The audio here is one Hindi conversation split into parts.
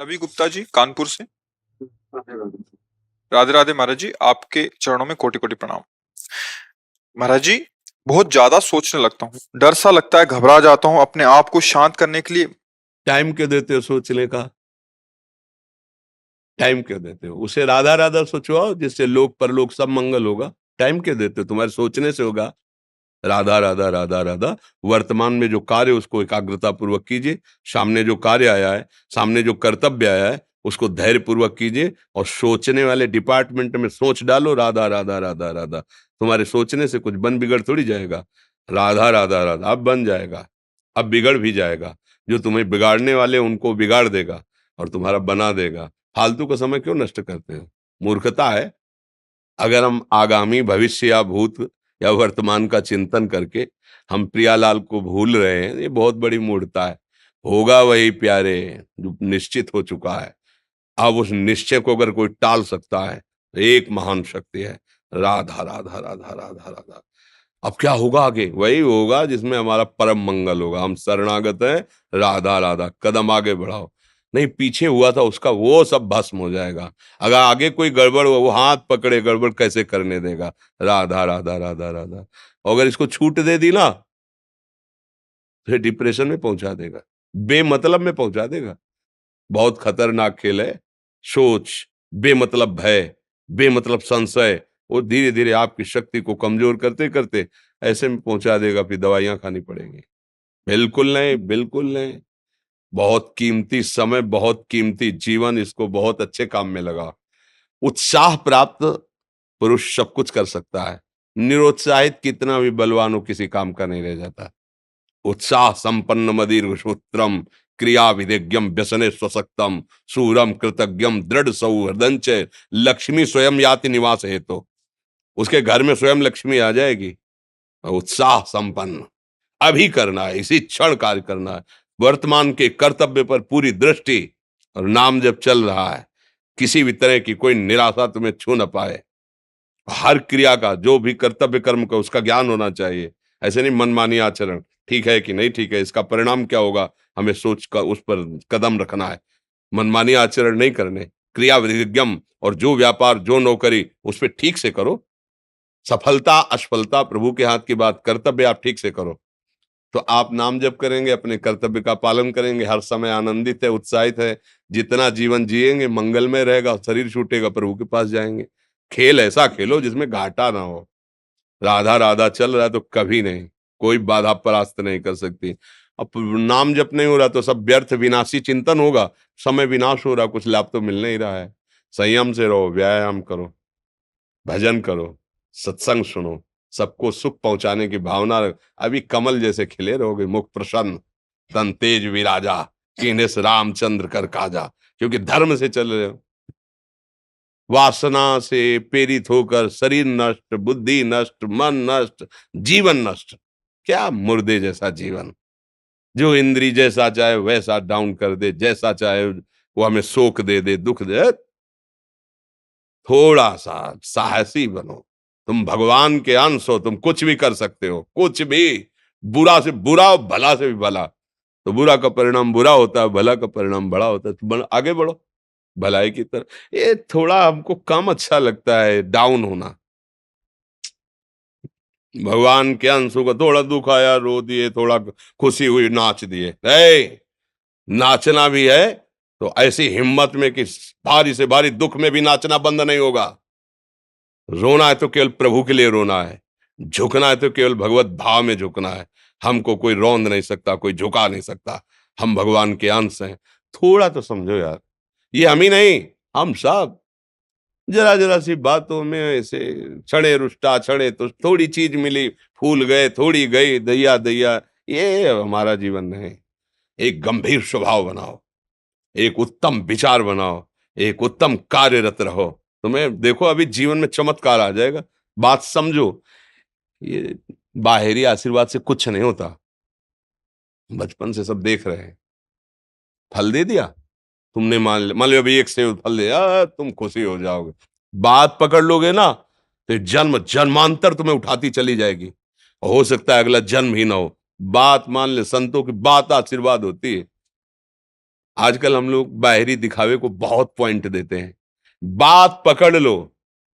रवि गुप्ता जी कानपुर से। राधे राधे महाराज जी, आपके चरणों में कोटि कोटि प्रणाम। महाराज जी, बहुत ज्यादा सोचने लगता हूँ, डर सा लगता है, घबरा जाता हूँ। अपने आप को शांत करने के लिए टाइम क्यों देते हो सोचने का? टाइम क्यों देते हो? उसे राधा राधा सोचवाओ जिससे लोक परलोक सब मंगल होगा। टाइम क्यों देते हो? तुम्हारे सोचने से होगा। राधा राधा राधा राधा। वर्तमान में जो कार्य उसको एकाग्रता पूर्वक कीजिए। सामने जो कार्य आया है, सामने जो कर्तव्य आया है, उसको धैर्य पूर्वक कीजिए और सोचने वाले डिपार्टमेंट में सोच डालो राधा राधा राधा राधा। तुम्हारे सोचने से कुछ बन बिगड़ थोड़ी जाएगा। राधा राधा राधा अब बन जाएगा, अब बिगड़ भी जाएगा। जो तुम्हें बिगाड़ने वाले उनको बिगाड़ देगा और तुम्हारा बना देगा। फालतू का समय क्यों नष्ट करते हो? मूर्खता है। अगर हम आगामी भविष्य या भूत या वर्तमान का चिंतन करके हम प्रियालाल को भूल रहे हैं, ये बहुत बड़ी मूर्खता है। होगा वही प्यारे जो निश्चित हो चुका है। अब उस निश्चय को अगर कोई टाल सकता है तो एक महान शक्ति है, राधा राधा राधा राधा राधा। अब क्या होगा आगे? वही होगा जिसमें हमारा परम मंगल होगा। हम शरणागत हैं, राधा राधा। कदम आगे बढ़ाओ। नहीं, पीछे हुआ था उसका वो सब भस्म हो जाएगा। अगर आगे कोई गड़बड़ हुआ, वो हाथ पकड़े गड़बड़ कैसे करने देगा? राधा राधा राधा राधा। और अगर इसको छूट दे दी ना, फिर डिप्रेशन में पहुंचा देगा, बेमतलब में पहुंचा देगा। बहुत खतरनाक खेल है। सोच, बेमतलब भय, बेमतलब संशय, वो धीरे धीरे आपकी शक्ति को कमजोर करते करते ऐसे में पहुंचा देगा, फिर दवाइयां खानी पड़ेंगी। बिल्कुल नहीं, बिल्कुल नहीं। बहुत कीमती समय, बहुत कीमती जीवन, इसको बहुत अच्छे काम में लगा। उत्साह प्राप्त पुरुष सब कुछ कर सकता है। निरुत्साहित कितना भी बलवान हो, किसी काम का नहीं रह जाता। उत्साह संपन्न मदीर्घ सूत्रम क्रिया विधिज्ञम व्यसने स्वसक्तम सूरम कृतज्ञम दृढ़ सौहृदंच लक्ष्मी स्वयं याति निवास हेतु। उसके घर में स्वयं लक्ष्मी आ जाएगी। उत्साह संपन्न अभी करना है, इसी क्षण कार्य करना है। वर्तमान के कर्तव्य पर पूरी दृष्टि और नाम जब चल रहा है, किसी भी तरह की कोई निराशा तुम्हें छू न पाए। हर क्रिया का, जो भी कर्तव्य कर्म का, उसका ज्ञान होना चाहिए। ऐसे नहीं मनमानी आचरण, ठीक है कि नहीं ठीक है, इसका परिणाम क्या होगा, हमें सोच कर उस पर कदम रखना है। मनमानी आचरण नहीं करने। क्रिया विधिज्ञम, और जो व्यापार जो नौकरी उस पर ठीक से करो। सफलता असफलता प्रभु के हाथ की बात, कर्तव्य आप ठीक से करो तो आप नाम जप करेंगे, अपने कर्तव्य का पालन करेंगे, हर समय आनंदित है, उत्साहित है। जितना जीवन जिएंगे मंगलमय रहेगा। शरीर छूटेगा, प्रभु के पास जाएंगे। खेल ऐसा खेलो जिसमें घाटा ना हो। राधा राधा चल रहा है तो कभी नहीं, कोई बाधा परास्त नहीं कर सकती। अब नाम जप नहीं हो रहा तो सब व्यर्थ विनाशी चिंतन होगा। समय विनाश हो रहा, कुछ लाभ तो मिल नहीं रहा है। संयम से रहो, व्यायाम करो, भजन करो, सत्संग सुनो, सबको सुख पहुंचाने की भावना रख। अभी कमल जैसे खिले रहोगे, मुख प्रसन्न, तन तेज विराजा, कीन्हे से रामचंद्र कर काजा। क्योंकि धर्म से चल रहे हो। वासना से प्रेरित होकर शरीर नष्ट, बुद्धि नष्ट, मन नष्ट, जीवन नष्ट। क्या मुर्दे जैसा जीवन, जो इंद्री जैसा चाहे वैसा डाउन कर दे, जैसा चाहे वो हमें शोक दे दे, दुख दे। थोड़ा सा साहसी बनो। तुम भगवान के अंश हो, तुम कुछ भी कर सकते हो, कुछ भी। बुरा से बुरा और भला से भी भला। तो बुरा का परिणाम बुरा होता है, भला का परिणाम बड़ा होता है। तो आगे बढ़ो भलाई की तरफ। ये थोड़ा हमको कम अच्छा लगता है डाउन होना। भगवान के अंशों का थोड़ा दुख आया रो दिए, थोड़ा खुशी हुई नाच दिए। नाचना भी है तो ऐसी हिम्मत में कि भारी से भारी दुख में भी नाचना बंद नहीं होगा। रोना है तो केवल प्रभु के लिए रोना है। झुकना है तो केवल भगवत भाव में झुकना है। हमको कोई रौंद नहीं सकता, कोई झुका नहीं सकता। हम भगवान के अंश हैं। थोड़ा तो समझो यार, ये हम ही नहीं, हम सब जरा जरा सी बातों में ऐसे क्षणे रुष्टा क्षणे तो थोड़ी चीज मिली, फूल गए, थोड़ी गई, दैया दैया। ये हमारा जीवन नहीं। एक गंभीर स्वभाव बनाओ, एक उत्तम विचार बनाओ, एक उत्तम कार्यरत रहो। तुम्हें देखो अभी जीवन में चमत्कार आ जाएगा। बात समझो, ये बाहरी आशीर्वाद से कुछ नहीं होता। बचपन से सब देख रहे हैं। फल दे दिया तुमने, मान लो अभी एक सेब फल दिया, तुम खुशी हो जाओगे। बात पकड़ लोगे ना तो जन्म जन्मांतर तुम्हें उठाती चली जाएगी। हो सकता है अगला जन्म ही ना हो। बात मान ले, संतों की बात आशीर्वाद होती है। आजकल हम लोग बाहरी दिखावे को बहुत पॉइंट देते हैं। बात पकड़ लो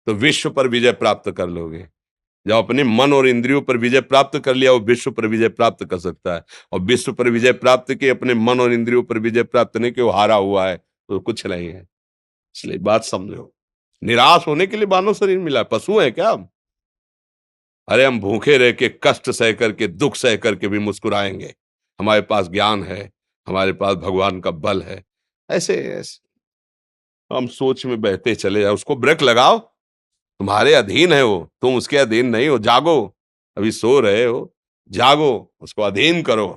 तो विश्व पर विजय प्राप्त कर लोगे। जब अपने मन और इंद्रियों पर विजय प्राप्त कर लिया, वो विश्व पर विजय प्राप्त कर सकता है। और विश्व पर विजय प्राप्त किए, अपने मन और इंद्रियों पर विजय प्राप्त नहीं किया, वो हारा हुआ है, तो कुछ नहीं है। इसलिए बात समझो। निराश होने के लिए मानव शरीर मिला, पशु है क्या हम? अरे हम भूखे रह के, कष्ट सह करके, दुख सह करके भी मुस्कुराएंगे। हमारे पास ज्ञान है, हमारे पास भगवान का बल है। ऐसे हम सोच में बहते चले जाओ, उसको ब्रेक लगाओ। तुम्हारे अधीन है वो, तुम उसके अधीन नहीं हो। जागो, अभी सो रहे हो, जागो, उसको अधीन करो।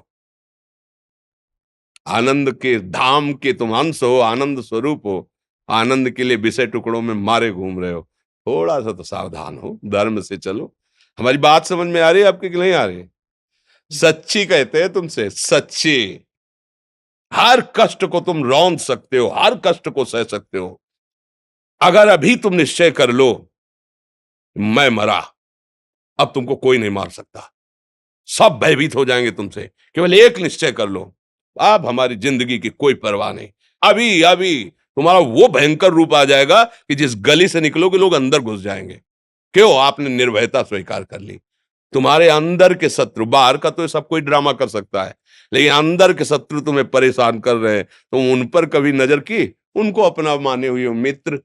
आनंद के धाम के तुम अंश हो, आनंद स्वरूप हो। आनंद के लिए विषय टुकड़ों में मारे घूम रहे हो। थोड़ा सा तो सावधान हो, धर्म से चलो। हमारी बात समझ में आ रही है आपकी कि नहीं आ रही? सच्ची कहते हैं तुमसे, सच्ची। हर कष्ट को तुम रौंद सकते हो, हर कष्ट को सह सकते हो, अगर अभी तुम निश्चय कर लो मैं मरा, अब तुमको कोई नहीं मार सकता। सब भयभीत हो जाएंगे तुमसे। केवल एक निश्चय कर लो, अब हमारी जिंदगी की कोई परवाह नहीं। अभी अभी तुम्हारा वो भयंकर रूप आ जाएगा कि जिस गली से निकलोगे लोग अंदर घुस जाएंगे। क्यों? आपने निर्भयता स्वीकार कर ली। तुम्हारे अंदर के शत्रु, बाहर का तो सब कोई ड्रामा कर सकता है, लेकिन अंदर के शत्रु तुम्हें परेशान कर रहे हैं, तुम उन पर कभी नजर की? उनको अपना माने हुए हो मित्र।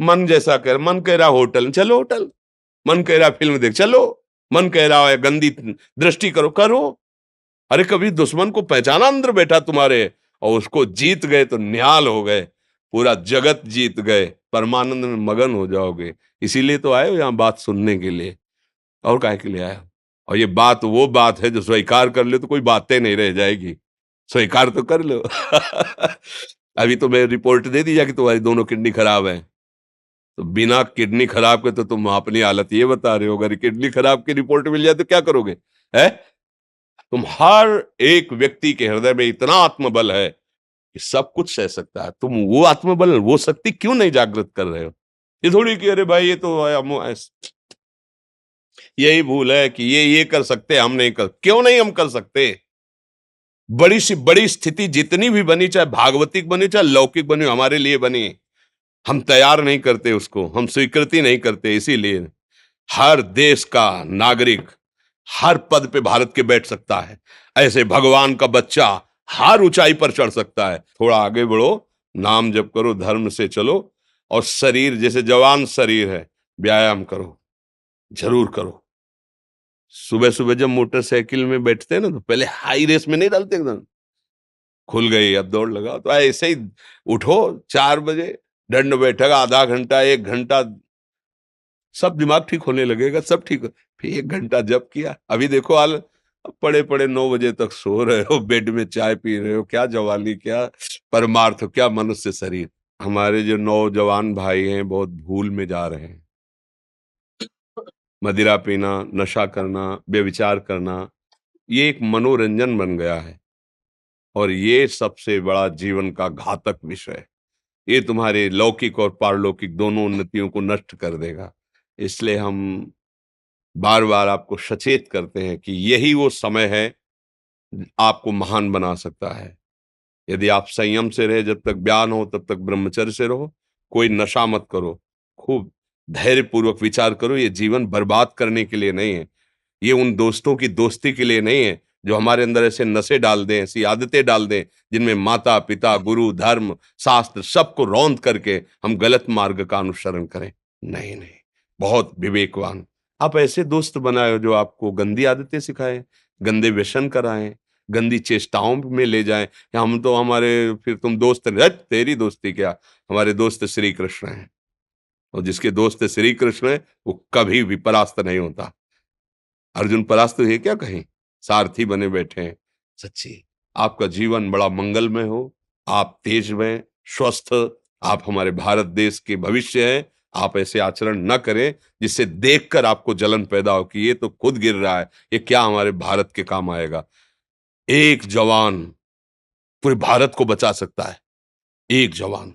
मन जैसा कर, मन कह रहा होटल चलो, होटल। मन कह रहा फिल्म देख चलो, मन कह रहा है गंदी दृष्टि करो, करो। अरे कभी दुश्मन को पहचाना अंदर बैठा तुम्हारे, और उसको जीत गए तो निहाल हो गए, पूरा जगत जीत गए, परमानंद में मगन हो जाओगे। इसीलिए तो आए हो यहाँ बात सुनने के लिए, और काहे के लिए आए हो? और ये बात वो बात है जो स्वीकार कर ले तो कोई बातें नहीं रह जाएगी। स्वीकार तो कर लो। अभी तो मैं रिपोर्ट दे दी जा कि तुम्हारी दोनों किडनी खराब है, तो बिना किडनी खराब के तो तुम अपनी हालत ये बता रहे हो। अगर किडनी खराब की रिपोर्ट मिल जाए तो क्या करोगे? है? तुम हर एक व्यक्ति के हृदय में इतना आत्मबल है कि सब कुछ सह सकता है। तुम वो आत्मबल, वो शक्ति क्यों नहीं जागृत कर रहे हो? ये थोड़ी कि अरे भाई ये तो यही भूल है कि ये कर सकते, हम नहीं कर। क्यों नहीं हम कर सकते? बड़ी सी बड़ी स्थिति जितनी भी बनी, चाहे भागवतिक बनी चाहे लौकिक बनी, हमारे लिए बनी, हम तैयार नहीं करते उसको, हम स्वीकृति नहीं करते। इसीलिए हर देश का नागरिक हर पद पे भारत के बैठ सकता है, ऐसे भगवान का बच्चा हर ऊंचाई पर चढ़ सकता है। थोड़ा आगे बढ़ो, नाम जप करो, धर्म से चलो, और शरीर जैसे जवान शरीर है, व्यायाम करो, जरूर करो। सुबह सुबह जब मोटरसाइकिल में बैठते हैं ना, तो पहले हाई रेस में नहीं डालते, एकदम खुल गई अब दौड़ लगाओ, तो ऐसे ही उठो 4 बजे, दंड बैठक आधा घंटा 1 घंटा, सब दिमाग ठीक होने लगेगा, सब ठीक हो। फिर 1 घंटा जप किया। अभी देखो हाल, पड़े पड़े 9 बजे तक सो रहे हो, बेड में चाय पी रहे हो। क्या जवानी, क्या परमार्थ, क्या मनुष्य शरीर। हमारे जो नौजवान भाई हैं बहुत भूल में जा रहे हैं। मदिरा पीना, नशा करना, व्यभिचार करना, ये एक मनोरंजन बन गया है, और ये सबसे बड़ा जीवन का घातक विषय है। ये तुम्हारे लौकिक और पारलौकिक दोनों उन्नतियों को नष्ट कर देगा। इसलिए हम बार बार आपको सचेत करते हैं कि यही वो समय है आपको महान बना सकता है। यदि आप संयम से रहे, जब तक ज्ञान हो तब तक ब्रह्मचर्य से रहो, कोई नशा मत करो, खूब धैर्य पूर्वक विचार करो। ये जीवन बर्बाद करने के लिए नहीं है, ये उन दोस्तों की दोस्ती के लिए नहीं है जो हमारे अंदर ऐसे नशे डाल दें, ऐसी आदतें डाल दें जिनमें माता पिता, गुरु, धर्म, शास्त्र सबको रौंद करके हम गलत मार्ग का अनुसरण करें। नहीं नहीं, बहुत विवेकवान। आप ऐसे दोस्त बनाए जो आपको गंदी आदतें सिखाएं, गंदे व्यसन कराएं, गंदी चेष्टाओं में ले जाएं। या हम तो हमारे, फिर तुम दोस्त नहीं, तेरी दोस्ती क्या, हमारे दोस्त श्री कृष्ण हैं, और जिसके दोस्त श्री कृष्ण है वो कभी भी परास्त नहीं होता। अर्जुन परास्त है क्या कहीं? सारथी बने बैठे हैं। सच्ची आपका जीवन बड़ा मंगलमय हो, आप तेज में स्वस्थ, आप हमारे भारत देश के भविष्य हैं। आप ऐसे आचरण न करें जिससे देखकर आपको जलन पैदा हो कि ये तो खुद गिर रहा है, ये क्या हमारे भारत के काम आएगा। एक जवान पूरे भारत को बचा सकता है। एक जवान,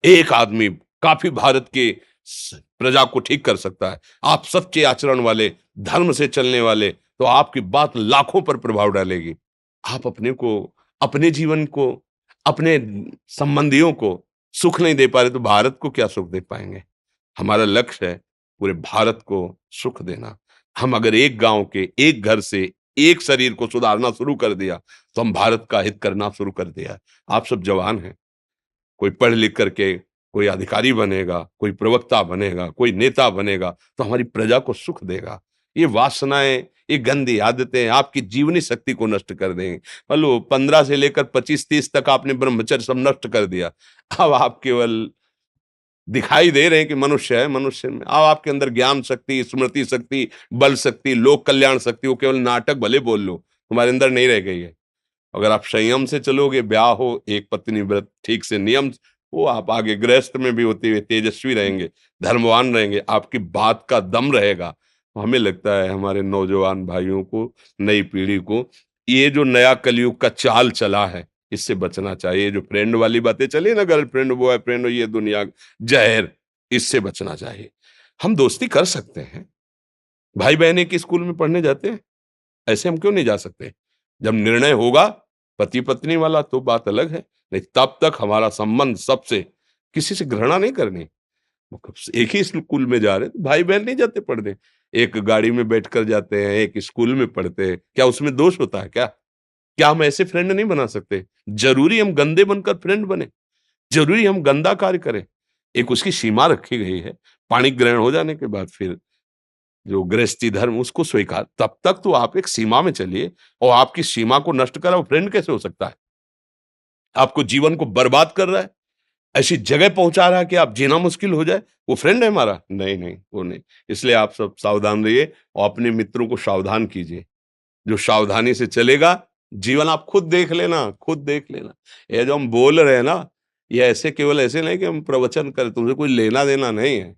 एक आदमी काफी भारत के प्रजा को ठीक कर सकता है। आप सच्चे आचरण वाले, धर्म से चलने वाले, तो आपकी बात लाखों पर प्रभाव डालेगी। आप अपने को, अपने जीवन को, अपने संबंधियों को सुख नहीं दे पा रहे तो भारत को क्या सुख दे पाएंगे? हमारा लक्ष्य है पूरे भारत को सुख देना। हम अगर एक गांव के एक घर से एक शरीर को सुधारना शुरू कर दिया तो हम भारत का हित करना शुरू कर दिया। आप सब जवान हैं, कोई पढ़ लिख करके कोई अधिकारी बनेगा, कोई प्रवक्ता बनेगा, कोई नेता बनेगा तो हमारी प्रजा को सुख देगा। ये वासनाएं, ये गंदी आदतें आपकी जीवनी शक्ति को नष्ट कर देंगे। मान लो 15 से लेकर 25-30 तक आपने ब्रह्मचर्य सब नष्ट कर दिया। अब आप केवल दिखाई दे रहे हैं कि मनुष्य है, मनुष्य में अब आपके अंदर ज्ञान शक्ति, स्मृति शक्ति, बल शक्ति, लोक कल्याण शक्ति, वो केवल नाटक भले बोल लो, तुम्हारे अंदर नहीं रह गई है। अगर आप संयम से चलोगे, ब्याह हो, एक पत्नी व्रत ठीक से नियम, वो आप आगे गृहस्थ में भी होते हुए तेजस्वी रहेंगे, धर्मवान रहेंगे, आपकी बात का दम रहेगा। तो हमें लगता है हमारे नौजवान भाइयों को, नई पीढ़ी को, ये जो नया कलयुग का चाल चला है, इससे बचना चाहिए। जो फ्रेंड वाली बातें चली ना, गर्लफ्रेंड, बॉयफ्रेंड, ये दुनिया जहर, इससे बचना चाहिए। हम दोस्ती कर सकते हैं, भाई बहन एक ही स्कूल में पढ़ने जाते हैं, ऐसे हम क्यों नहीं जा सकते? जब निर्णय होगा पति पत्नी वाला तो बात अलग है, नहीं तब तक हमारा संबंध सबसे, किसी से घृणा नहीं करनी। एक ही स्कूल में जा रहे हैं, तो भाई बहन नहीं जाते पढ़ने, एक गाड़ी में बैठकर जाते हैं, एक स्कूल में पढ़ते हैं, क्या उसमें दोष होता है क्या? क्या हम ऐसे फ्रेंड नहीं बना सकते? जरूरी हम गंदे बनकर फ्रेंड बने? जरूरी हम गंदा कार्य करें? एक उसकी सीमा रखी गई है, पाणी ग्रहण हो जाने के बाद फिर जो गृहस्थी धर्म उसको स्वीकार, तब तक तो आप एक सीमा में चलिए, और आपकी सीमा को नष्ट करा वो फ्रेंड कैसे हो सकता है? आपको जीवन को बर्बाद कर रहा है, ऐसी जगह पहुंचा रहा है कि आप जीना मुश्किल हो जाए, वो फ्रेंड है हमारा? नहीं नहीं, वो नहीं। इसलिए आप सब सावधान रहिए और अपने मित्रों को सावधान कीजिए। जो सावधानी से चलेगा, जीवन आप खुद देख लेना, खुद देख लेना। ये जो हम बोल रहे हैं ना, ये ऐसे केवल ऐसे नहीं कि हम प्रवचन करें, तुमसे कोई लेना देना नहीं है।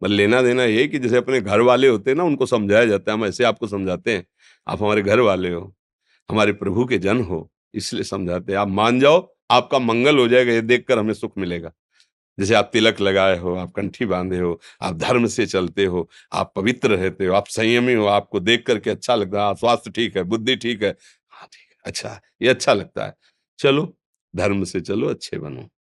बस लेना देना ये कि जैसे अपने घर वाले होते हैं ना, उनको समझाया जाता है, हम ऐसे आपको समझाते हैं। आप हमारे घर वाले हो, हमारे प्रभु के जन हो, इसलिए समझाते हैं। आप मान जाओ, आपका मंगल हो जाएगा, ये देखकर हमें सुख मिलेगा। जैसे आप तिलक लगाए हो, आप कंठी बांधे हो, आप धर्म से चलते हो, आप पवित्र रहते हो, आप संयमी हो, आपको देख करके अच्छा लगता है, हाँ, स्वास्थ्य ठीक है, बुद्धि ठीक है, हाँ ठीक है, अच्छा, ये अच्छा लगता है। चलो, धर्म से चलो, अच्छे बनो।